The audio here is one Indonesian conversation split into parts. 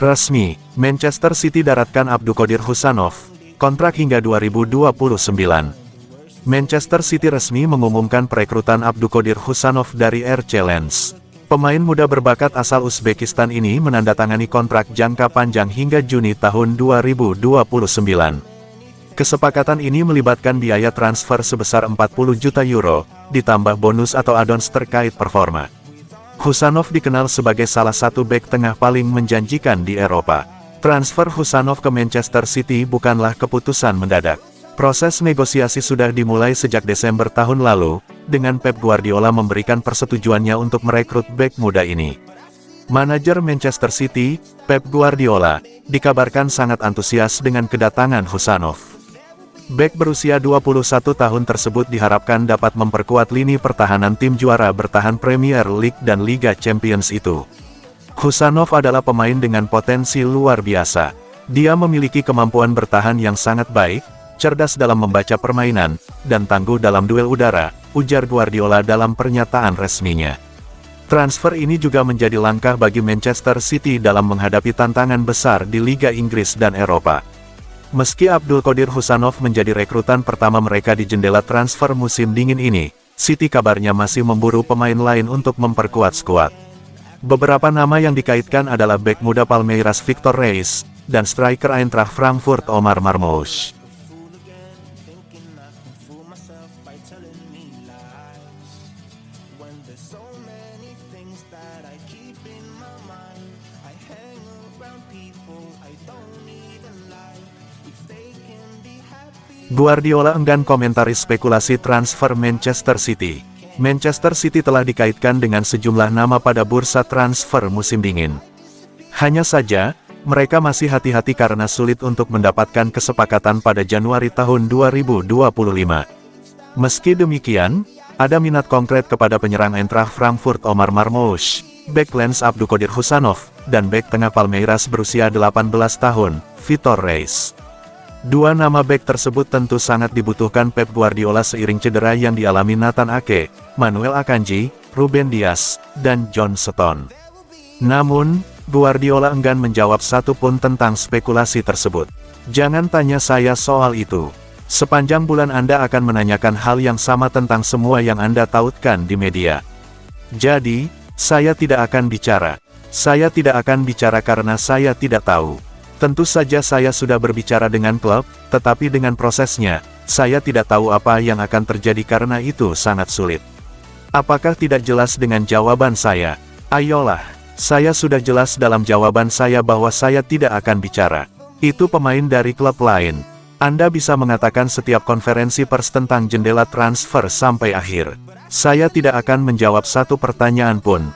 Resmi, Manchester City daratkan Abdulkadir Husanov, kontrak hingga 2029. Manchester City resmi mengumumkan perekrutan Abdulkadir Husanov dari RC Lens. Pemain muda berbakat asal Uzbekistan ini menandatangani kontrak jangka panjang hingga Juni tahun 2029. Kesepakatan ini melibatkan biaya transfer sebesar 40 juta euro, ditambah bonus atau add-ons terkait performa. Husanov dikenal sebagai salah satu bek tengah paling menjanjikan di Eropa. Transfer Husanov ke Manchester City bukanlah keputusan mendadak. Proses negosiasi sudah dimulai sejak Desember tahun lalu, dengan Pep Guardiola memberikan persetujuannya untuk merekrut bek muda ini. Manajer Manchester City, Pep Guardiola, dikabarkan sangat antusias dengan kedatangan Husanov. Bek berusia 21 tahun tersebut diharapkan dapat memperkuat lini pertahanan tim juara bertahan Premier League dan Liga Champions itu. Husanov adalah pemain dengan potensi luar biasa. Dia memiliki kemampuan bertahan yang sangat baik, cerdas dalam membaca permainan, dan tangguh dalam duel udara, ujar Guardiola dalam pernyataan resminya. Transfer ini juga menjadi langkah bagi Manchester City dalam menghadapi tantangan besar di Liga Inggris dan Eropa. Meski Abdulkadir Husanov menjadi rekrutan pertama mereka di jendela transfer musim dingin ini, City kabarnya masih memburu pemain lain untuk memperkuat skuad. Beberapa nama yang dikaitkan adalah bek muda Palmeiras Victor Reis, dan striker Eintracht Frankfurt Omar Marmoush. Guardiola enggan komentari spekulasi transfer Manchester City. Manchester City telah dikaitkan dengan sejumlah nama pada bursa transfer musim dingin. Hanya saja, mereka masih hati-hati karena sulit untuk mendapatkan kesepakatan pada Januari tahun 2025. Meski demikian, ada minat konkret kepada penyerang Eintracht Frankfurt Omar Marmoush, bek Lens Abdulkadir Husanov, dan bek tengah Palmeiras berusia 18 tahun, Victor Reis. Dua nama bek tersebut tentu sangat dibutuhkan Pep Guardiola seiring cedera yang dialami Nathan Ake, Manuel Akanji, Ruben Dias, dan John Stones. Namun, Guardiola enggan menjawab satu pun tentang spekulasi tersebut. Jangan tanya saya soal itu. Sepanjang bulan Anda akan menanyakan hal yang sama tentang semua yang Anda tautkan di media. Jadi, saya tidak akan bicara. Saya tidak akan bicara karena saya tidak tahu. Tentu saja saya sudah berbicara dengan klub, tetapi dengan prosesnya, saya tidak tahu apa yang akan terjadi karena itu sangat sulit. Apakah tidak jelas dengan jawaban saya? Ayolah, saya sudah jelas dalam jawaban saya bahwa saya tidak akan bicara. Itu pemain dari klub lain. Anda bisa mengatakan setiap konferensi pers tentang jendela transfer sampai akhir. Saya tidak akan menjawab satu pertanyaan pun.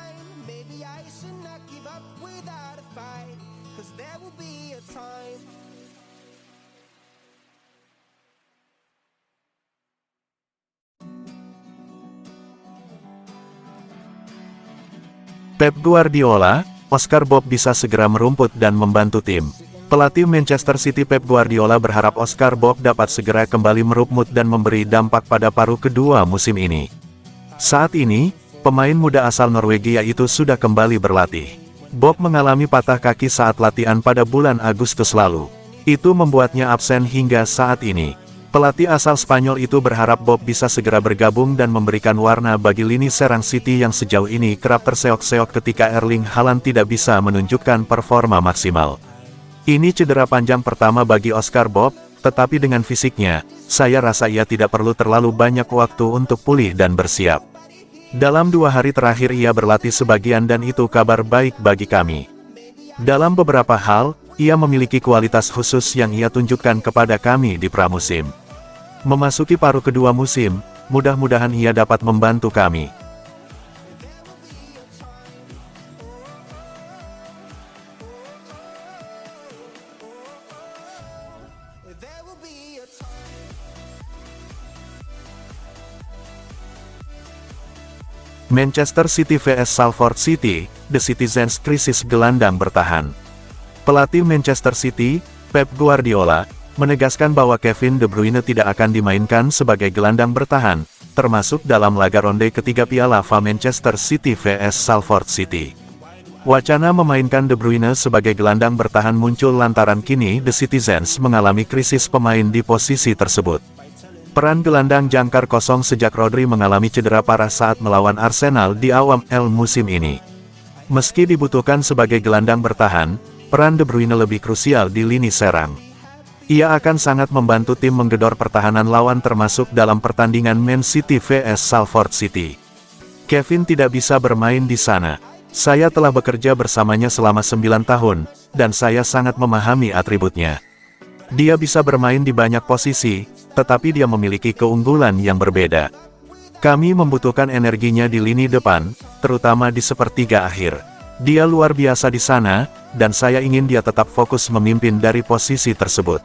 Pep Guardiola, Oscar Bob bisa segera merumput dan membantu tim. Pelatih Manchester City Pep Guardiola berharap Oscar Bob dapat segera kembali merumput dan memberi dampak pada paruh kedua musim ini. Saat ini, pemain muda asal Norwegia itu sudah kembali berlatih. Bob mengalami patah kaki saat latihan pada bulan Agustus lalu. Itu membuatnya absen hingga saat ini. Pelatih asal Spanyol itu berharap Bob bisa segera bergabung dan memberikan warna bagi lini serang City yang sejauh ini kerap terseok-seok ketika Erling Haaland tidak bisa menunjukkan performa maksimal. Ini cedera panjang pertama bagi Oscar Bob, tetapi dengan fisiknya, saya rasa ia tidak perlu terlalu banyak waktu untuk pulih dan bersiap. Dalam 2 hari terakhir ia berlatih sebagian dan itu kabar baik bagi kami. Dalam beberapa hal, ia memiliki kualitas khusus yang ia tunjukkan kepada kami di pramusim. Memasuki paruh kedua musim, mudah-mudahan ia dapat membantu kami. Manchester City vs Salford City, The Citizens krisis gelandang bertahan. Pelatih Manchester City, Pep Guardiola, menegaskan bahwa Kevin De Bruyne tidak akan dimainkan sebagai gelandang bertahan, termasuk dalam laga ronde ketiga Piala FA Manchester City vs Salford City. Wacana memainkan De Bruyne sebagai gelandang bertahan muncul lantaran kini The Citizens mengalami krisis pemain di posisi tersebut. Peran gelandang jangkar kosong sejak Rodri mengalami cedera parah saat melawan Arsenal di awal musim ini. Meski dibutuhkan sebagai gelandang bertahan, peran De Bruyne lebih krusial di lini serang. Ia akan sangat membantu tim menggedor pertahanan lawan termasuk dalam pertandingan Man City vs Salford City. Kevin tidak bisa bermain di sana. Saya telah bekerja bersamanya selama 9 tahun, dan saya sangat memahami atributnya. Dia bisa bermain di banyak posisi, tetapi dia memiliki keunggulan yang berbeda. Kami membutuhkan energinya di lini depan, terutama di sepertiga akhir. Dia luar biasa di sana, dan saya ingin dia tetap fokus memimpin dari posisi tersebut.